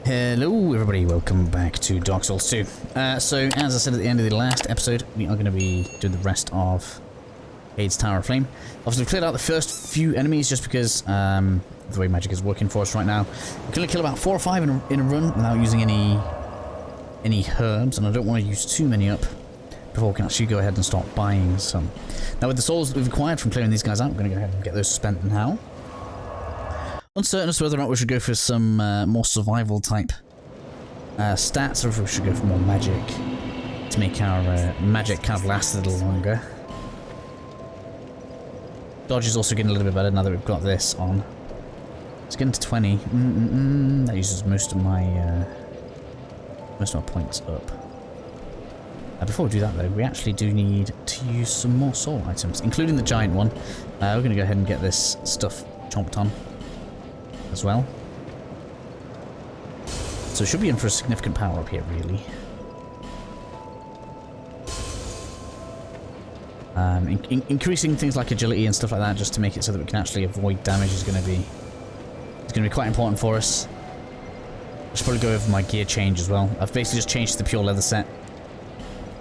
Hello everybody, welcome back to Dark Souls 2. So as I said at the end of the last episode, we are going to be doing the rest of Heide's Tower of Flame. Obviously we cleared out the first few enemies just because the way magic is working for us right now. We can only kill about 4 or 5 in a run without using any herbs, and I don't want to use too many up before we can actually go ahead and start buying some. Now with the souls that we've acquired from clearing these guys out, we're going to go ahead and get those spent now. Uncertain as to whether or not we should go for some more survival type stats, or if we should go for more magic to make our magic kind of last a little longer. Dodge is also getting a little bit better now that we've got this on. It's getting to 20. That uses most of my points up. Before we do that though, we actually do need to use some more soul items, including the giant one. We're going to go ahead and get this stuff chomped on as well. So we should be in for a significant power up here, really. Increasing things like agility and stuff like that, just to make it so that we can actually avoid damage, is going to be quite important for us. I should probably go over my gear change as well. I've basically just changed to the pure leather set.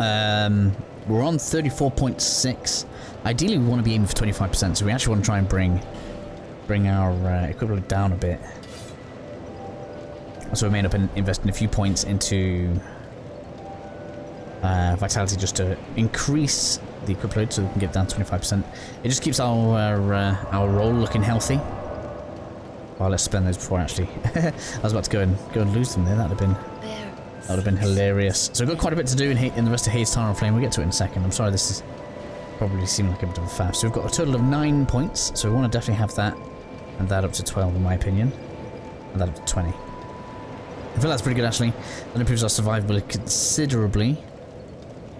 We're on 34.6. Ideally, we want to be aiming for 25%, so we actually want to try and bring our equivalent down a bit. So we may end up investing a few points into vitality just to increase the equivalent so we can get down 25%. It just keeps our roll looking healthy. Well, let's spend those before actually. I was about to go and lose them there. That would have been hilarious. So we've got quite a bit to do in the rest of Heide's Tower of Flame. We'll get to it in a second. I'm sorry, this is probably seeming like a bit of a faff. So we've got a total of 9 points. So we want to definitely have that. And that up to 12 in my opinion. And that up to 20. I feel that's pretty good actually. That improves our survivability considerably.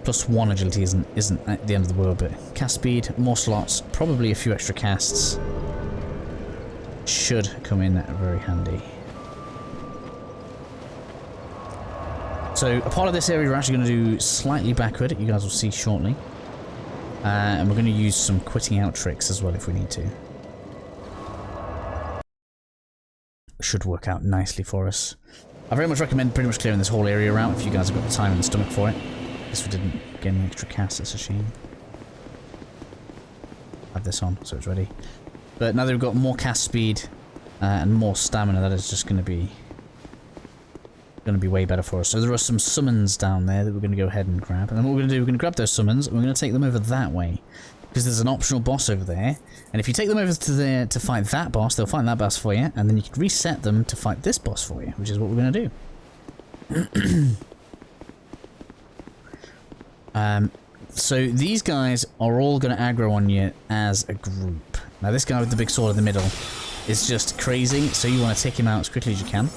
+1 agility isn't at the end of the world, but cast speed, more slots, probably a few extra casts should come in very handy. So a part of this area we're actually going to do slightly backward, you guys will see shortly. And we're going to use some quitting out tricks as well if we need to. Should work out nicely for us. I very much recommend pretty much clearing this whole area out if you guys have got the time and the stomach for it. Guess we didn't get any extra casts, that's a shame. Have this on so it's ready. But now that we've got more cast speed and more stamina, that is just going to be way better for us. So there are some summons down there that we're going to go ahead and grab. And then what we're going to do, we're going to grab those summons and we're going to take them over that way. Because there's an optional boss over there, and if you take them over to there to fight that boss, they'll fight that boss for you, and then you can reset them to fight this boss for you, which is what we're going to do. So these guys are all going to aggro on you as a group. Now this guy with the big sword in the middle is just crazy, so you want to take him out as quickly as you can.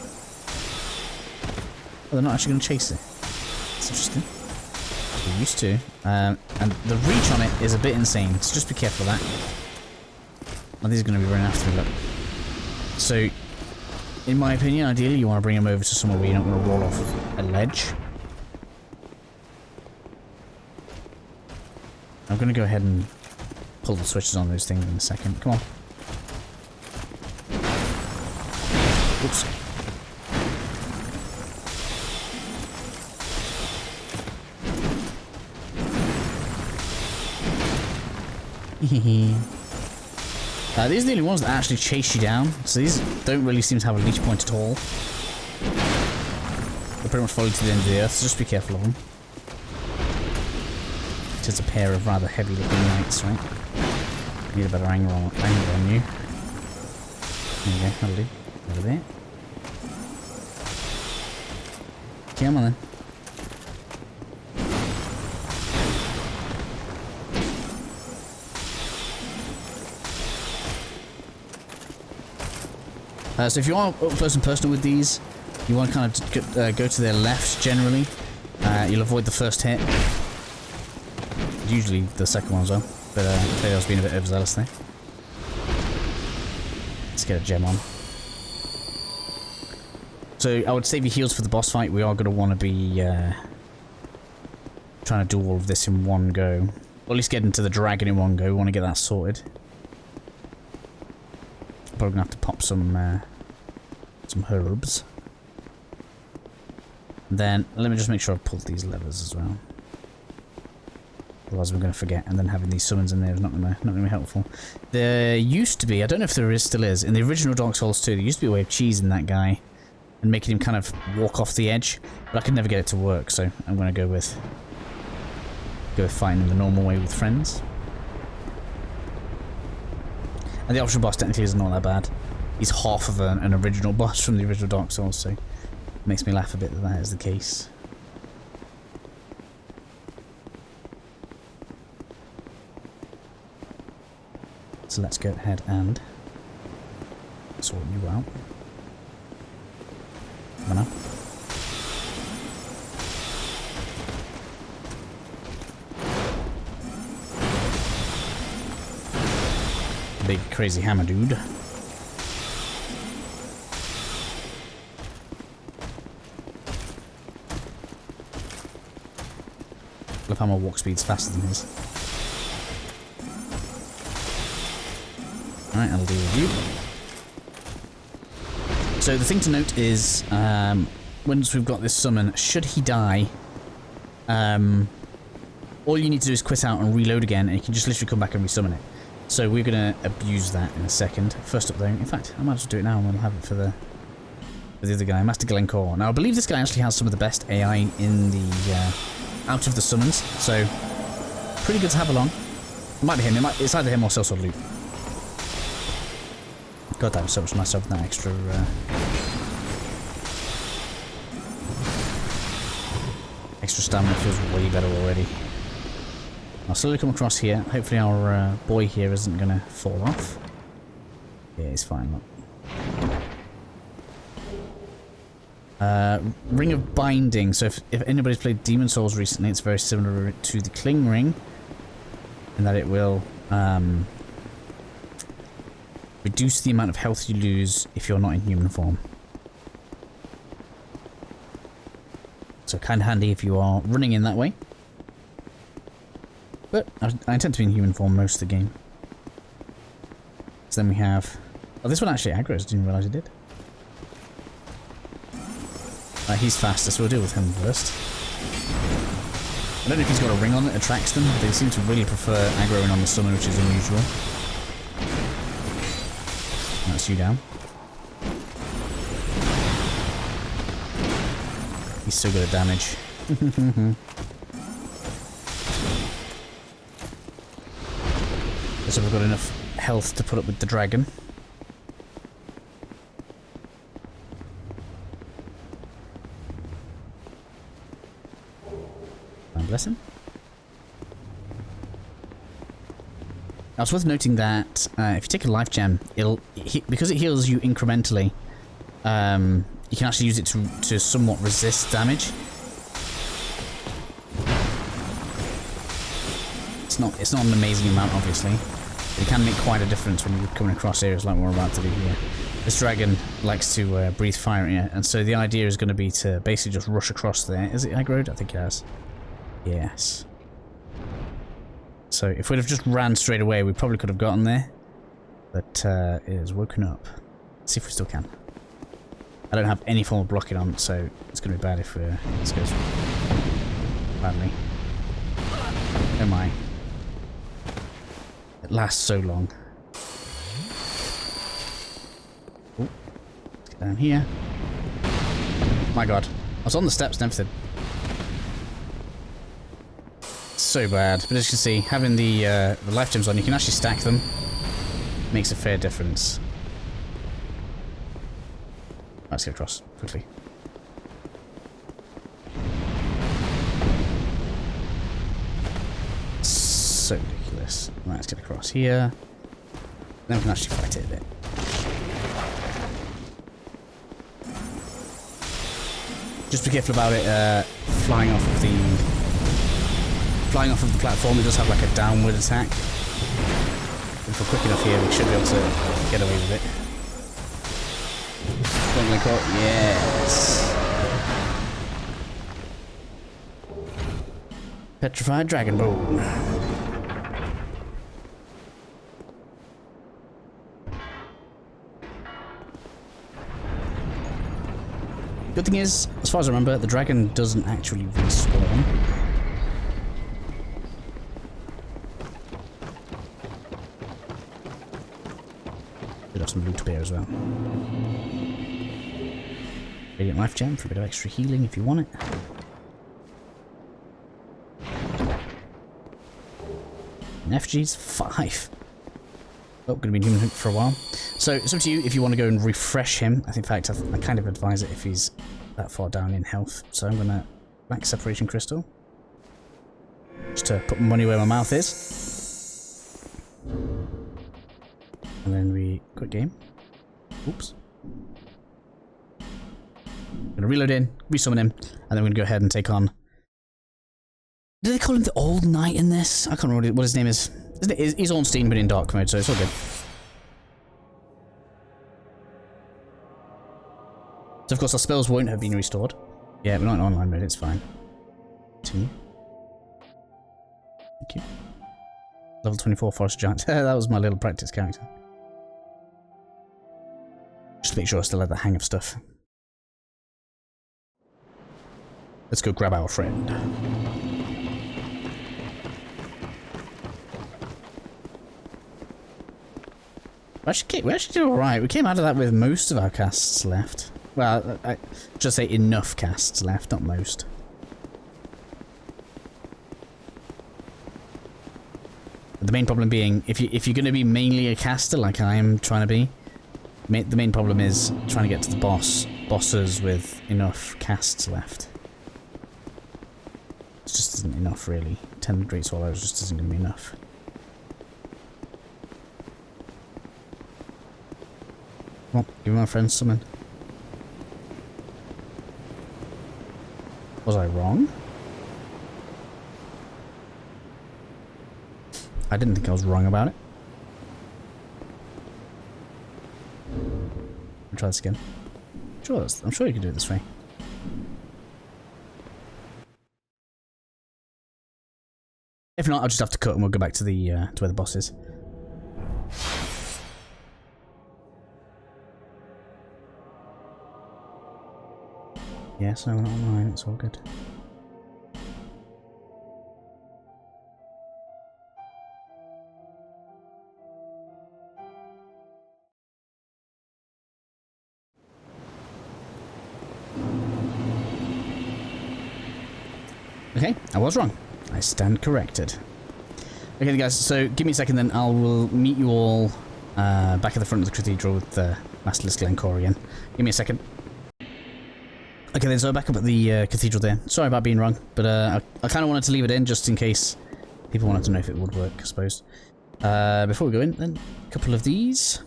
Oh, they're not actually going to chase it. That's interesting. We're used to. And the reach on it is a bit insane, so just be careful of that. Well, these are going to be running after me, look. So, in my opinion, ideally you want to bring them over to somewhere where you're not going to roll off a ledge. I'm going to go ahead and pull the switches on those things in a second. Come on. Oops. These are the only ones that actually chase you down, so these don't really seem to have a leech point at all. They'll pretty much follow you to the end of the earth, so just be careful of them. It's a pair of rather heavy looking knights, right? Need a better angle on you. There you go, that'll do. Over there. Come on then. So if you are up close and personal with these, you want to kind of go to their left generally. You'll avoid the first hit. Usually the second one as well. But clearly I was being a bit overzealous there. Let's get a gem on. So I would save your heals for the boss fight. We are going to want to be trying to do all of this in one go. Or at least get into the dragon in one go. We want to get that sorted. Probably gonna have to pop some herbs. Then let me just make sure I pull these levers as well. Otherwise we're going to forget, and then having these summons in there is not going to be helpful. There used to be, I don't know if there still is, in the original Dark Souls 2, there used to be a way of cheesing that guy and making him kind of walk off the edge, but I could never get it to work, so I'm going to go with fighting him the normal way with friends. And the optional boss technically isn't all that bad. He's half of an original boss from the original Dark Souls, so it makes me laugh a bit that that is the case. So let's go ahead and sort you out. Come on now. Big crazy hammer dude. Love how my walk speed's faster than his. Alright, I'll deal with you. So the thing to note is, once we've got this summon, should he die, all you need to do is quit out and reload again, and you can just literally come back and resummon it. So we're going to abuse that in a second. First up though, in fact, I might as well do it now and we'll have it for the other guy, Master Glencore. Now I believe this guy actually has some of the best AI in the, out of the summons, so pretty good to have along. It might be him, it's either him or Social Loot. God, that was so much nicer with that extra, extra stamina. Feels way better already. I'll slowly come across here. Hopefully our boy here isn't going to fall off. Yeah, he's fine, look. Ring of Binding. So if anybody's played Demon Souls recently, it's very similar to the Cling Ring, in that it will reduce the amount of health you lose if you're not in human form. So kind of handy if you are running in that way. But I intend to be in human form most of the game. So then we have... Oh, this one actually aggroes. Didn't realise it did. He's faster, so we'll deal with him first. I don't know if he's got a ring on that attracts them. They seem to really prefer aggroing on the summon, which is unusual. That's you down. He's so good at damage. So we've got enough health to put up with the dragon. And bless him. Now it's worth noting that if you take a life gem, because it heals you incrementally, you can actually use it to somewhat resist damage. It's not an amazing amount, obviously. But it can make quite a difference when you're coming across areas like we're about to do here. This dragon likes to breathe fire at you, and so the idea is going to be to basically just rush across there. Is it aggroed? I think it has. Yes. So if we'd have just ran straight away, we probably could have gotten there. But it has woken up. Let's see if we still can. I don't have any form of blocking on, so it's going to be bad if this goes badly. Oh my. It lasts so long. Oh, let's get down here. My god. I was on the steps and everything. So bad. But as you can see, having the life gems on, you can actually stack them. Makes a fair difference. Let's get across quickly. So ridiculous. Right, let's get across here. Then we can actually fight it a bit. Just be careful about it flying off of the platform. It does have like a downward attack. If we're quick enough here, we should be able to get away with it. Glencore, yes. Petrified Dragon Bone. Good thing is, as far as I remember, the dragon doesn't actually respawn. Should have some loot beer as well. Radiant life gem for a bit of extra healing if you want it. And FG's 5. Oh, going to be in human hunt for a while. So it's up to you if you want to go and refresh him. In fact, I kind of advise it if he's that far down in health. So I'm going to black separation crystal. Just to put my money where my mouth is. And then we quick game. Oops. I'm going to reload in, resummon him, and then we're going to go ahead and take on... Did they call him the Old Knight in this? I can't remember what his name is. He's on Steam, but in dark mode, so it's all good. So of course our spells won't have been restored. Yeah, we're not in online mode, it's fine. Continue. Thank you. Level 24 Forest Giant. That was my little practice character. Just to make sure I still had the hang of stuff. Let's go grab our friend. We actually did alright. We came out of that with most of our casts left. Well, I just say enough casts left, not most. The main problem being, if you're going to be mainly a caster like I am trying to be, the main problem is trying to get to the bosses with enough casts left. It just isn't enough, really. 10 Great Swallows just isn't going to be enough. Come on, give my friend something. Was I wrong? I didn't think I was wrong about it. I'll try this again. I'm sure you can do it this way. If not, I'll just have to cut and we'll go back to the to where the boss is. Yes, no, we're not online, it's all good. Okay, I was wrong. I stand corrected. Okay guys, so give me a second then, I will meet you all back at the front of the cathedral with Masterless Glencore again. Give me a second. Okay then, so back up at the cathedral there. Sorry about being wrong, but I kind of wanted to leave it in just in case people wanted to know if it would work, I suppose. Before we go in, then, a couple of these.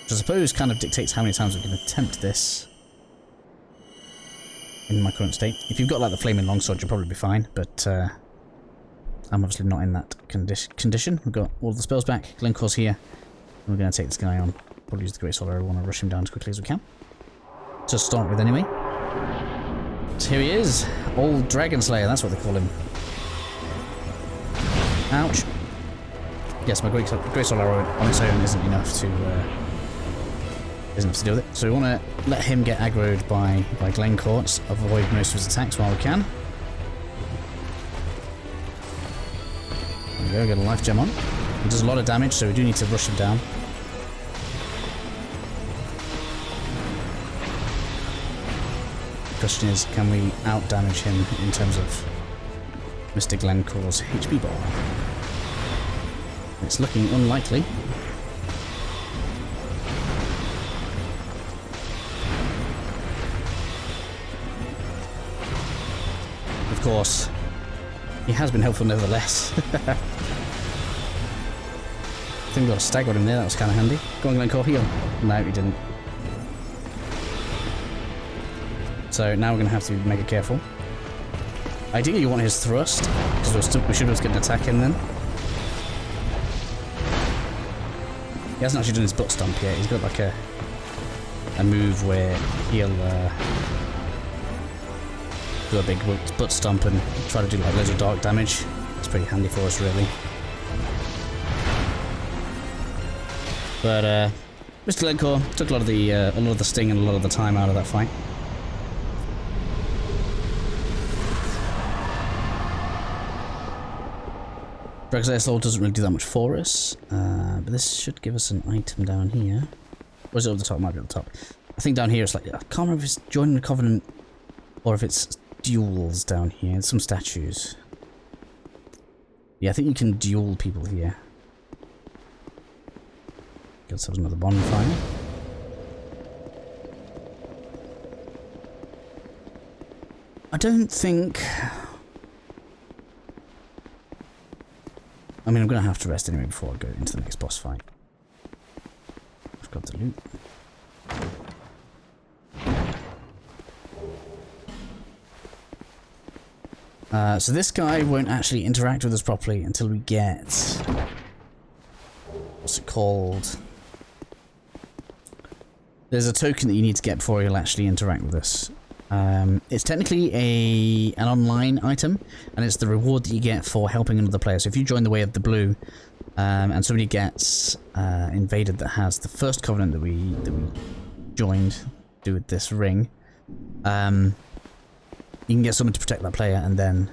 Which I suppose kind of dictates how many times we can attempt this. In my current state. If you've got like the flaming longsword, you'll probably be fine, but I'm obviously not in that condition. We've got all the spells back, Glencore's here, and we're going to take this guy on. Probably use the Great Sword. I want to rush him down as quickly as we can. To start with anyway. So here he is, Old Dragon Slayer, that's what they call him. Ouch. Yes, my Great Sword arrow on its own isn't enough to deal with it. So we want to let him get aggroed by Glencore, avoid most of his attacks while we can. There we go, get a life gem on. He does a lot of damage, so we do need to rush him down. The question is, can we out-damage him in terms of Mr. Glencore's HP bar? It's looking unlikely. Of course, he has been helpful nevertheless. I think we got a stag on him there, that was kind of handy. Go on Glencore, heal. No, he didn't. So now we're going to have to be mega careful. Ideally you want his thrust, because we should be able to get an attack in then. He hasn't actually done his butt stomp yet, he's got like a move where he'll do a big butt stomp and try to do like loads of dark damage. It's pretty handy for us really. But Mr. Glencore took a lot of the sting and a lot of the time out of that fight. Dranglaec Soul doesn't really do that much for us, but this should give us an item down here. Or is it up the top? It might be up the top. I think down here it's like, I can't remember if it's joining the Covenant or if it's duels down here. There's some statues. Yeah, I think you can duel people here. Let's have another bonfire. I don't think... I mean, I'm going to have to rest anyway before I go into the next boss fight. I've got the loot. So this guy won't actually interact with us properly until we get... What's it called? There's a token that you need to get before he'll actually interact with us. It's technically an online item, and it's the reward that you get for helping another player. So if you join the Way of the Blue, and somebody gets invaded that has the first covenant that we joined, do with this ring, you can get someone to protect that player, and then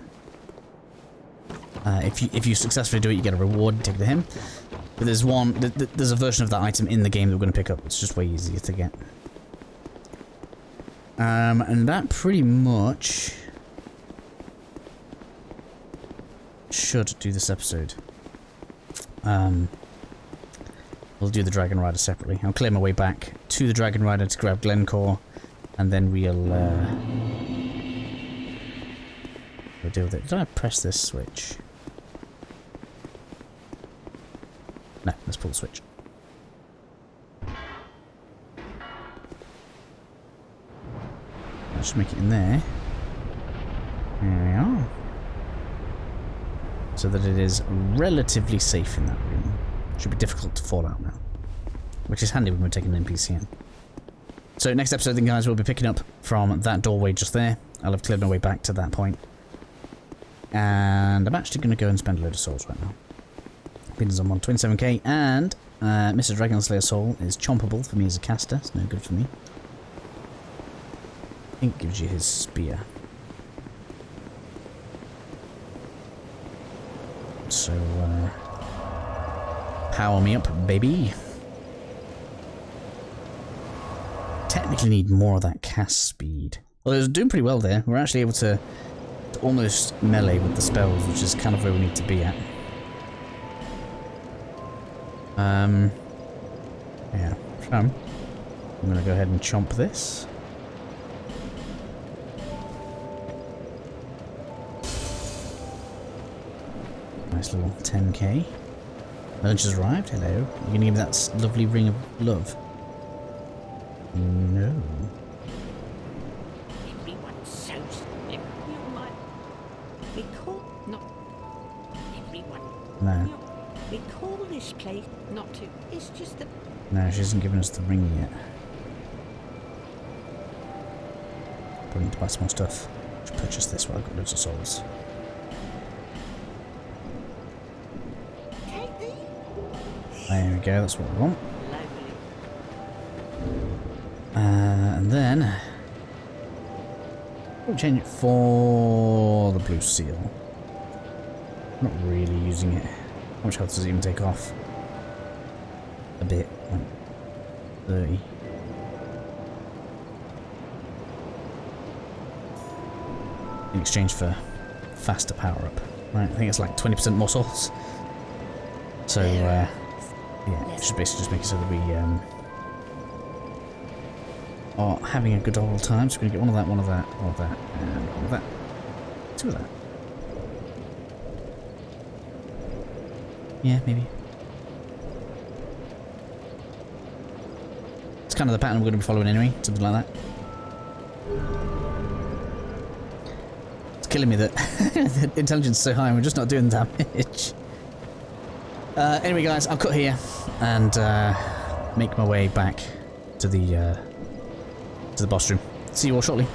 if you successfully do it, you get a reward and take it to him. But there's a version of that item in the game that we're going to pick up. It's just way easier to get. And that pretty much should do this episode. We'll do the Dragon Rider separately. I'll clear my way back to the Dragon Rider to grab Glencore, and then we'll deal with it. Did I press this switch? No, let's pull the switch. Let's make it in there. There we are. So that it is relatively safe in that room. Should be difficult to fall out now. Which is handy when we're taking an NPC in. So next episode then, guys, we'll be picking up from that doorway just there. I'll have cleared my way back to that point. And I'm actually going to go and spend a load of souls right now. Beans on 27k, and Mr. Dragonslayer Soul is chompable for me as a caster. It's no good for me. I think it gives you his spear. So, power me up, baby. Technically need more of that cast speed. Well, it was doing pretty well there. We're actually able to almost melee with the spells, which is kind of where we need to be at. Yeah, I'm gonna go ahead and chomp this. Nice little 10k. Lunch has arrived. Hello. You're gonna give me that lovely ring of love? No. Everyone's so everyone. We call not everyone. No. We call this place not to. It's just that. No, she hasn't given us the ring yet. Probably need to buy some more stuff. Should purchase this while I've got loads of souls. Take these. There we go, that's what we want. Lovely. And then we'll change it for the blue seal. Not really using it. How much health does it even take off? A bit, like 30. In exchange for faster power up. Right, I think it's like 20% more souls. So, yeah, it should basically just make it so that we are having a good old time. So we're going to get one of that, one of that, one of that, and one of that. Two of that. Yeah, maybe. It's kind of the pattern we're going to be following anyway, something like that. It's killing me that the intelligence is so high and we're just not doing damage. Anyway, guys, I'll cut here and make my way back to the boss room. See you all shortly.